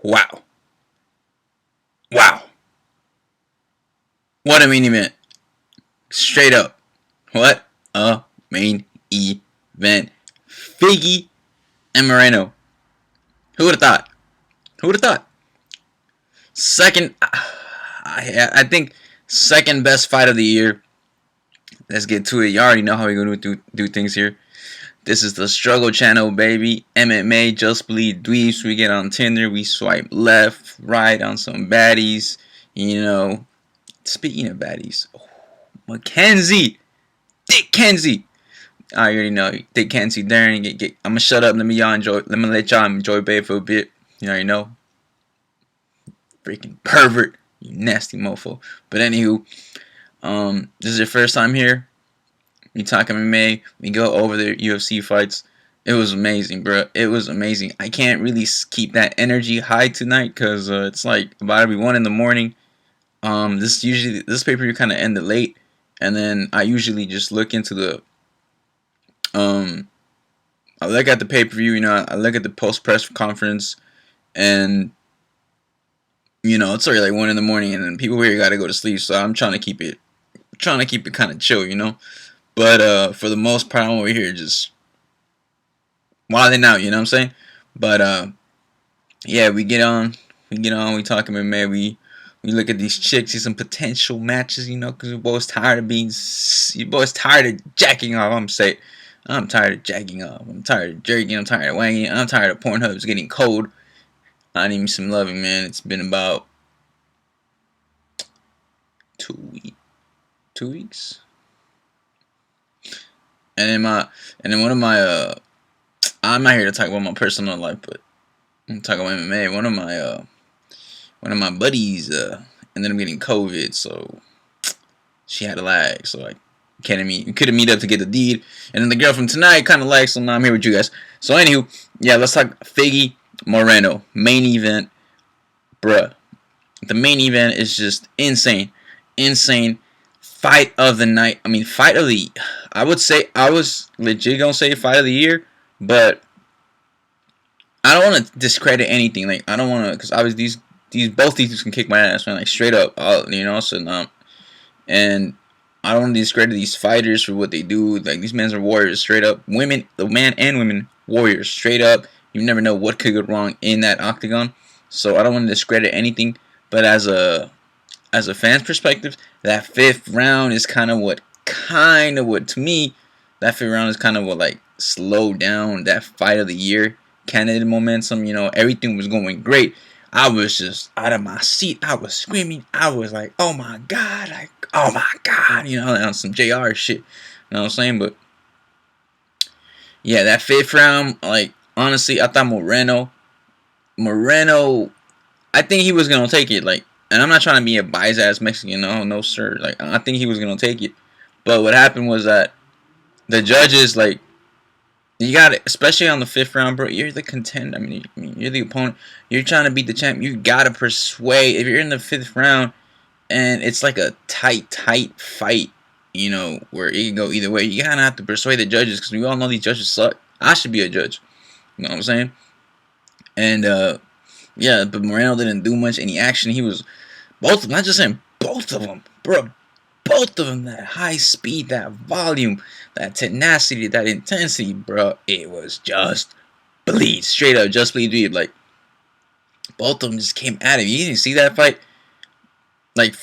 Wow. Wow. What a main event. Straight up. What a main event. Figgy and Moreno. Who would have thought? Who would have thought? Second, I think second best fight of the year. Let's get to it. You already know how we're going to do things here. This is the Struggle Channel, baby. MMA, Just Bleed Dweebs. We get on Tinder. We swipe left, right on some baddies. You know, speaking of baddies, Mackenzie. Dick Kenzie. I already know. Dick Kenzie, Darren. I'm going to shut up. Let me let y'all enjoy babe for a bit. You already know. Freaking pervert. You nasty mofo. But anywho, this is your first time here. We talk MMA. We go over the UFC fights. It was amazing, bro. It was amazing. I can't really keep that energy high tonight because it's like about to be 1 in the morning. This pay-per-view kind of ended late, and then I usually just look into the I look at the pay-per-view. You know, I look at the post-press conference, and you know it's already like 1 in the morning, and then people here gotta go to sleep. So I'm trying to keep it kind of chill, you know. But for the most part, I'm over here just wilding out, you know what I'm saying? But yeah, we get on, we talk about man, we look at these chicks, see some potential matches, you know, because we're both tired of jacking off. I'm tired of jacking off. I'm tired of jerking. I'm tired of wanging. I'm tired of Pornhub's getting cold. I need me some loving, man. It's been about 2 weeks. And then one of my I'm not here to talk about my personal life, but I'm talking about MMA. One of my buddies ended up getting COVID, so she had a lag, so I couldn't meet up to get the deed. And then the girl from tonight kind of lagged, so now I'm here with you guys. So anywho, yeah, let's talk Figgy Moreno main event, bruh. The main event is just insane. Fight of the night. I mean, I would say I was legit gonna say fight of the year, but I don't want to discredit anything. Like I don't want to, because obviously both these dudes can kick my ass, man. Like straight up, you know. So and I don't want to discredit these fighters for what they do. Like these men are warriors, straight up. The man and women warriors, straight up. You never know what could go wrong in that octagon. So I don't want to discredit anything, but as a fan's perspective, that fifth round is kind of what to me, that fifth round is kind of what like slowed down that fight of the year candidate momentum. You know, everything was going great. I was just out of my seat. I was screaming. I was like, oh my god, you know, on some JR shit. You know what I'm saying? But yeah, that fifth round, like honestly, I thought Moreno, I think he was gonna take it. Like, and I'm not trying to be a biased ass Mexican, no sir. Like, I think he was gonna take it, but what happened was that the judges, like, you got it, especially on the fifth round, bro. You're the contender. I mean, you're the opponent. You're trying to beat the champ. You gotta persuade. If you're in the fifth round and it's like a tight fight, you know, where it can go either way, you gotta have to persuade the judges because we all know these judges suck. I should be a judge. You know what I'm saying? And yeah, but Moreno didn't do much any action. He was both, not just him, both of them, bro. Both of them, that high speed, that volume, that tenacity, that intensity, bro. It was just bleed, straight up, just bleed. Like both of them just came at it. You didn't see that fight. Like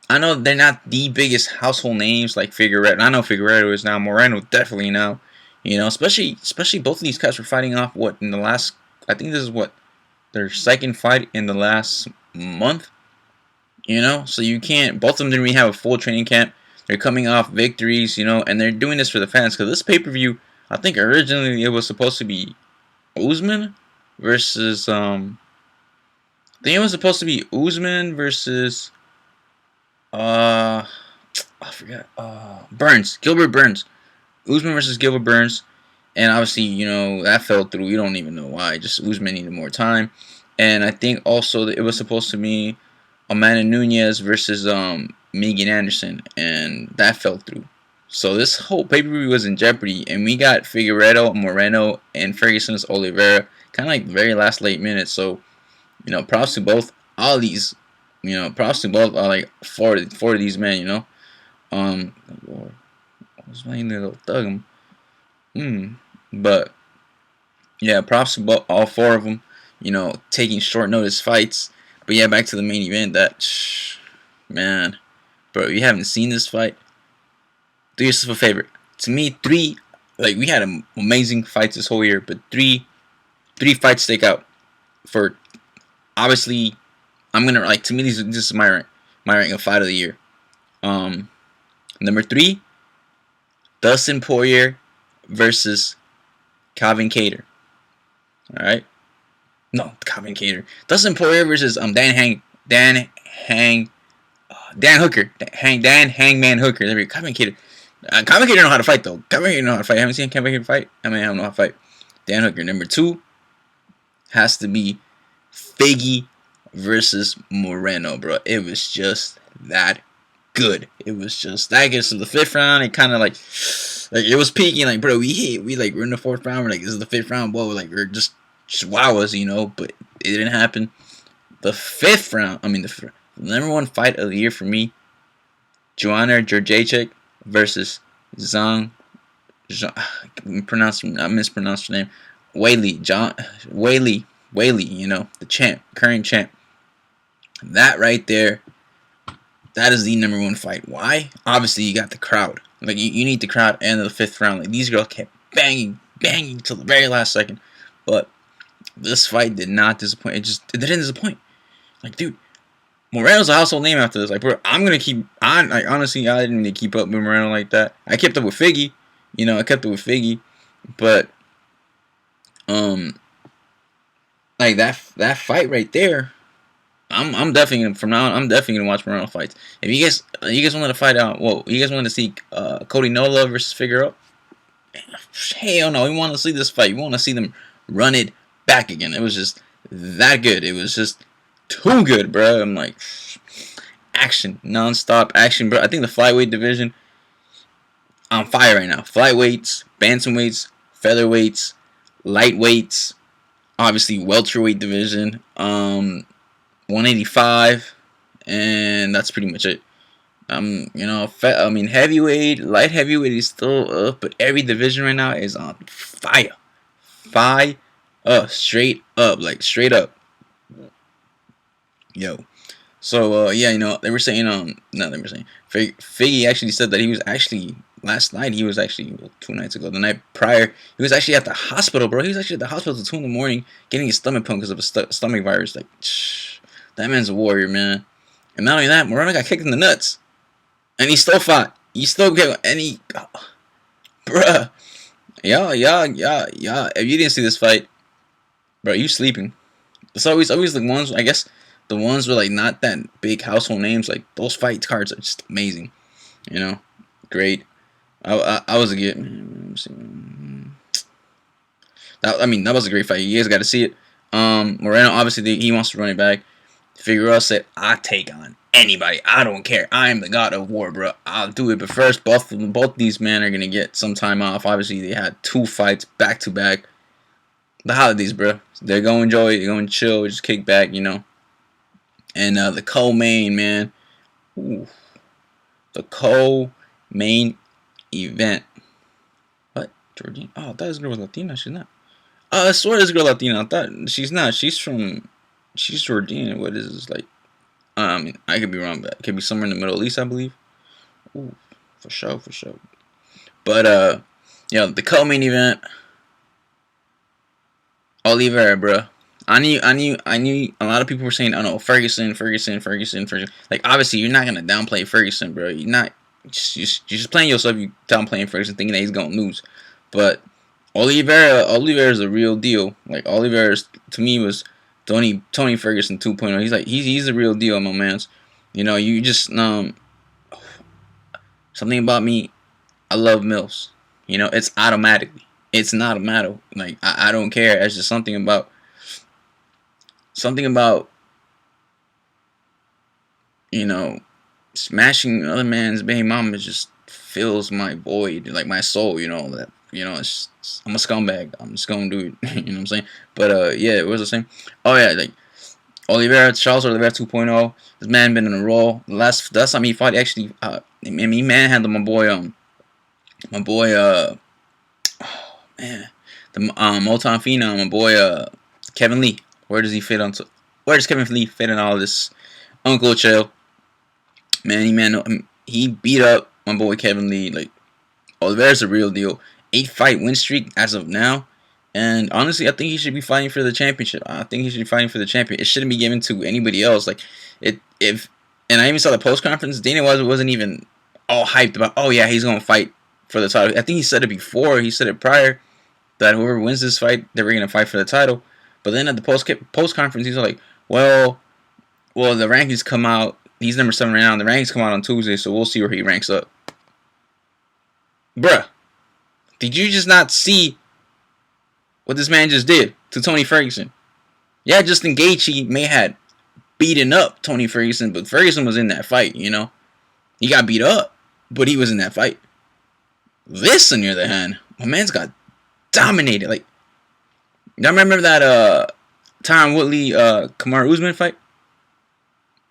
I know they're not the biggest household names like Figueiredo. I know Figueiredo is now. Moreno definitely now. You know, especially both of these guys were fighting off what in the last. I think this is what their second fight in the last month. You know, so you can't. Both of them didn't really have a full training camp. They're coming off victories, you know, and they're doing this for the fans. Because this pay-per-view, I think originally it was supposed to be Usman versus I think it was supposed to be Usman versus I forgot Gilbert Burns. Usman versus Gilbert Burns, and obviously, you know, that fell through. You don't even know why. Just Usman needed more time, and I think also that it was supposed to be Amanda Nunes versus Megan Anderson, and that fell through. So this whole pay-per-view was in jeopardy, and we got Figueiredo, Moreno, and Ferguson's Olivera, kind of like the very last late minutes. So You know, props to both all these. You know, props to both like four of these men. You know, Lord, I was playing the little thug. But yeah, props to both, all four of them. You know, taking short notice fights. But yeah, back to the main event. That man, bro, you haven't seen this fight, do yourself a favor. To me, three, like, we had amazing fights this whole year, but three fights stick out for, obviously, I'm gonna, like, to me, this is my rank of fight of the year. Number 3, Dustin Poirier versus Calvin Kattar. All right, no, Calvin Kattar. Dustin Poirier versus Dan Hooker, Dan Hangman Hooker. There we go. Calvin Kattar. Calvin Kattar know how to fight though. Calvin Kattar know how to fight. Haven't seen Calvin Kattar fight. I don't know how to fight. Dan Hooker. Number 2 has to be Figgy versus Moreno, bro. It was just that good. It was just that good. So the 5th round, it kind of like it was peaking. Like, bro, we're in the 4th round. We're like, this is the 5th round. Whoa, like, we're just wow us, you know. But it didn't happen. The 5th round, the number 1 fight of the year for me, Joanna Jędrzejczyk versus I mispronounced her name. Weili, you know, the champ, current champ. That right there, that is the number 1 fight. Why? Obviously, you got the crowd. Like, you need the crowd and the 5th round. Like, these girls kept banging till the very last second. But this fight did not disappoint. It didn't disappoint. Like, dude, Moreno's a household name after this. Like, bro, I'm gonna keep on. Like, honestly, I didn't really keep up with Moreno like that. I kept up with Figgy, you know. But like that fight right there, I'm definitely gonna, from now on, I'm definitely gonna watch Moreno fights. If you guys wanted to fight out, you guys wanted to see Cody Nola versus Figueiredo? Hell no, we want to see this fight. We want to see them run it back again. It was just that good. It was just too good, bro. I'm like, action, non-stop action, bro. I think the flyweight division on fire right now. Flyweights, bantamweights, featherweights, lightweights, obviously welterweight division, 185, and that's pretty much it. You know, heavyweight, light heavyweight is still up, but every division right now is on fire. Straight up, like straight up. Yo. So yeah, you know, they were saying Figgy actually said that he was actually last night. He was actually 2 nights ago, the night prior, he was actually at the hospital, bro. He was actually at the hospital till 2 in the morning getting his stomach pumped because of a stomach virus. Like, that man's a warrior, man. And not only that, Moreno got kicked in the nuts, and he still fought. He still get any, bruh. Y'all. If you didn't see this fight, bro, you sleeping. It's always the ones, I guess. The ones with, like, not that big household names, like, those fight cards are just amazing. You know, great. I was a good. That was a great fight. You guys got to see it. Moreno, obviously, he wants to run it back. Figueroa said, "I take on anybody. I don't care. I am the god of war, bro. I'll do it." But first, both these men are gonna get some time off. Obviously, they had 2 fights back to back. The holidays, bro. They're going to enjoy. They're going to chill. Just kick back, you know. And the co-main, man. Ooh. The co-main event. What? Georgina? Oh, I thought this girl was Latina. She's not. I swear this girl Latina. I thought she's not. She's Jordanian. What is this, like? I could be wrong, but it could be somewhere in the Middle East, I believe. Ooh, for sure. But yeah, the co-main event. Olivera, bro. I knew. A lot of people were saying, "Oh no, Ferguson." Like, obviously, you're not gonna downplay Ferguson, bro. You're not. You're just playing yourself. You downplaying Ferguson, thinking that he's gonna lose. But Olivera is a real deal. Like, Olivera, to me, was Tony Ferguson 2.0. He's the real deal, my man's. You know, you just something about me. I love Mills. You know, it's automatically. It's not a matter. Like, I don't care. It's just something about you know, smashing another man's baby mama just fills my void, like my soul. You know that. You know, I'm a scumbag. I'm just gonna do it. You know what I'm saying? But yeah, what was I saying? Oh yeah, like, Charles Olivera 2.0. This man been in a roll. The last time he fought, he actually, he manhandled my boy, man, the Motown Phenom, my boy, Kevin Lee. Where does Kevin Lee fit in all this? Uncle Chill, man, he beat up my boy Kevin Lee. Like, Olivera's a real deal. 8-fight win streak as of now. And honestly, I think he should be fighting for the championship. I think he should be fighting for the champion. It shouldn't be given to anybody else. Like, and I even saw the post conference. Dana wasn't even all hyped about, oh yeah, he's gonna fight for the title. I think he said it before. He said it prior that whoever wins this fight, they were gonna fight for the title. But then at the post conference, he's like, well, the rankings come out. He's number 7 right now. And the rankings come out on Tuesday, so we'll see where he ranks up. Bruh, did you just not see what this man just did to Tony Ferguson? Yeah, Justin Gaethje may have beaten up Tony Ferguson, but Ferguson was in that fight, you know? He got beat up, but he was in that fight. This, on the other hand, my man's got dominated. Like, y'all remember that Tyron Woodley Kamaru Usman fight?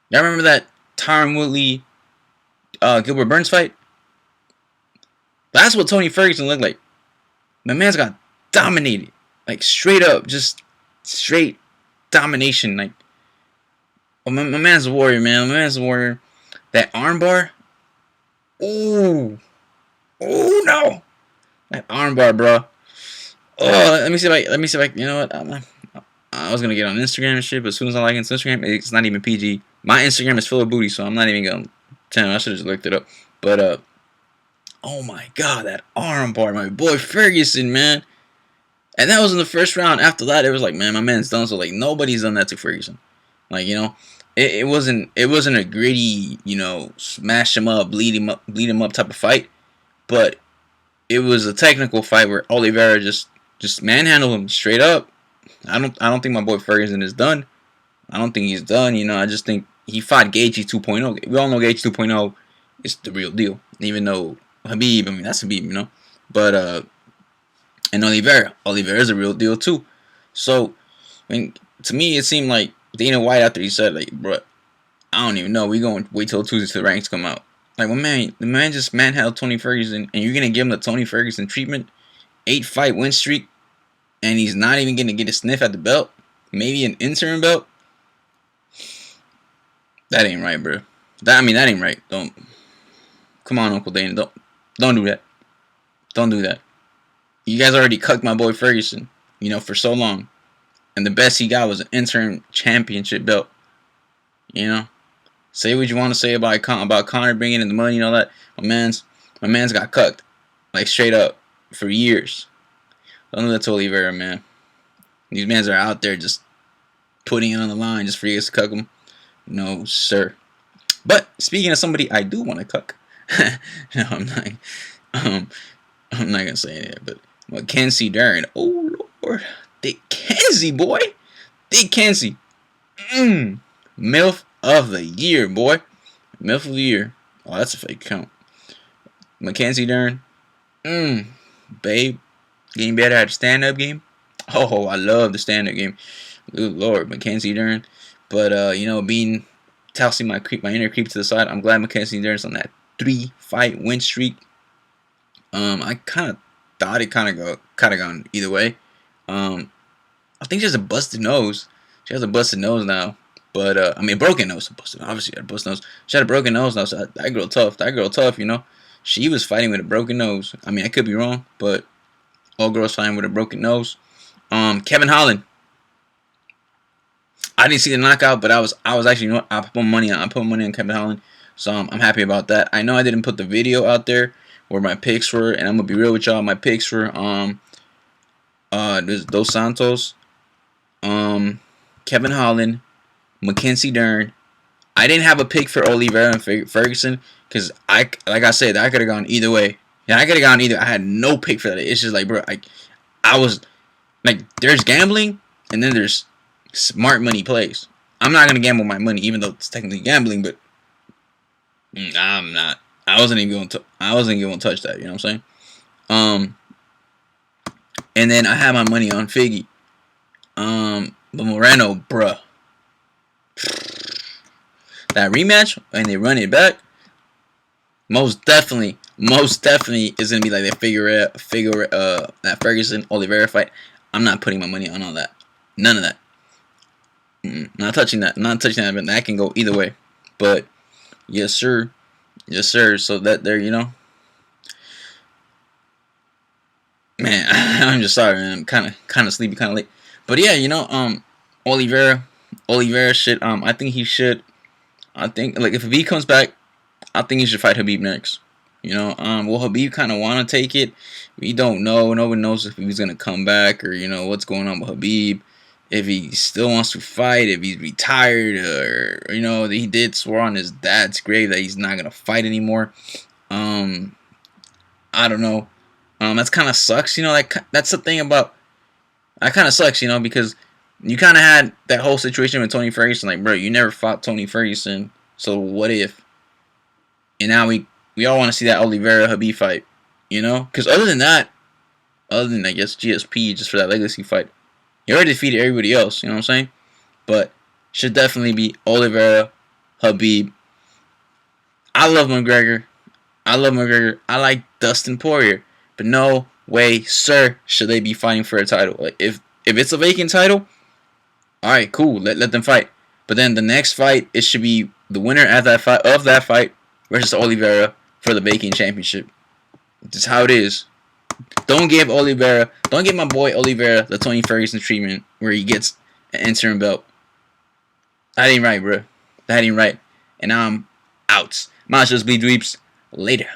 Y'all remember that Tyron Woodley Gilbert Burns fight? That's what Tony Ferguson looked like. My man's got dominated. Like, straight up, just straight domination. Like, oh, my man's a warrior, man. My man's a warrior. That armbar. Ooh. Ooh, no. That armbar, bro. Oh, let me see if I, you know what? I was gonna get on Instagram and shit, but as soon as I like Instagram, it's not even PG. My Instagram is full of booty, so I'm not even gonna tell him. I should have just looked it up. But oh my god, that armbar, my boy Ferguson, man. And that was in the first round. After that, it was like, man, my man's done. So like, nobody's done that to Ferguson. Like, you know, it wasn't a gritty, you know, smash him up, bleed him up type of fight. But it was a technical fight where Olivera just manhandled him straight up. I don't think my boy Ferguson is done. I don't think he's done. You know, I just think he fought Gaethje 2.0. We all know Gaethje 2.0 is the real deal. Even though Habib, I mean, that's Habib, you know. But and Olivera is a real deal too. So, I mean, to me, it seemed like Dana White, after he said, like, bro, I don't even know. We gonna wait till Tuesday till the ranks come out. Like, well, man, the man just manhandled Tony Ferguson, and you're gonna give him the Tony Ferguson treatment, 8-fight win streak, and he's not even gonna get a sniff at the belt, maybe an interim belt. That ain't right, bro. That ain't right. Don't. Come on, Uncle Dana. Don't do that. Don't do that. You guys already cucked my boy Ferguson, you know, for so long, and the best he got was an interim championship belt. You know, say what you want to say about Conor bringing in the money and all that. My man's got cucked, like, straight up, for years. Don't do that to Olivera, man. These mans are out there just putting it on the line just for you guys to cuck them. No, sir. But speaking of somebody I do want to cuck, no, I'm not gonna say it, but Mackenzie Dern. Oh Lord, Dick Kenzie, boy, Dick Kenzie. MILF of the year, boy. MILF of the year. Oh, that's a fake count. Mackenzie Dern. Babe, getting better at the stand-up game. Oh, I love the stand-up game. Good Lord, Mackenzie Dern. But you know, tossing my inner creep to the side. I'm glad Mackenzie Dern's on that 3-fight win streak. I kind of thought it kind of gone either way. I think she has a busted nose. She has a busted nose now. But I mean, broken nose. Busted. Obviously, she had a busted nose. She had a broken nose now. So that girl tough. That girl tough. You know, she was fighting with a broken nose. I mean, I could be wrong, but all girls fighting with a broken nose. Kevin Holland. I didn't see the knockout, but I was actually, you know what, I put money on Kevin Holland, so I'm happy about that. I know I didn't put the video out there where my picks were, and I'm gonna be real with y'all. My picks were Dos Santos, Kevin Holland, Mackenzie Dern. I didn't have a pick for Olivera and Ferguson because like I said, I could have gone either way. Yeah, I could have gone either. I had no pick for that. It's just like, bro, I was like, there's gambling and then there's smart money plays. I'm not gonna gamble my money, even though it's technically gambling, but I'm not. I wasn't even going to touch that. You know what I'm saying? And then I had my money on Figgy. But Moreno, bruh. That rematch, and they run it back, most definitely is gonna be like that Ferguson Olivera fight. I'm not putting my money on all that. None of that. Not touching that. Not touching that. But that can go either way. But yes, sir. Yes, sir. So that there, man, I'm just sorry, man. I'm kind of sleepy, kind of late. But yeah, Olivera shit. I think he should. I think like if Habib comes back, I think he should fight Habib next. Will Habib kind of want to take it? We don't know. No one knows if he's gonna come back or what's going on with Habib. If he still wants to fight, if he's retired, or he did swear on his dad's grave that he's not gonna fight anymore. I don't know. That's kind of sucks. That's the thing about that kind of sucks. Because you kind of had that whole situation with Tony Ferguson. Like, bro, you never fought Tony Ferguson, so what if? And now we all want to see that Olivera Habib fight, Because other than I guess GSP just for that legacy fight, he already defeated everybody else. You know what I'm saying? But should definitely be Olivera Habib. I love McGregor. I like Dustin Poirier, but no way, sir, should they be fighting for a title? Like if it's a vacant title, all right, cool, let them fight. But then the next fight, it should be the winner of that fight versus Olivera for the vacant championship. That's how it is. Don't give my boy Olivera the Tony Ferguson treatment where he gets an interim belt. That ain't right, bro. That ain't right. And I'm out. Machos Bleed Dweeps. Later.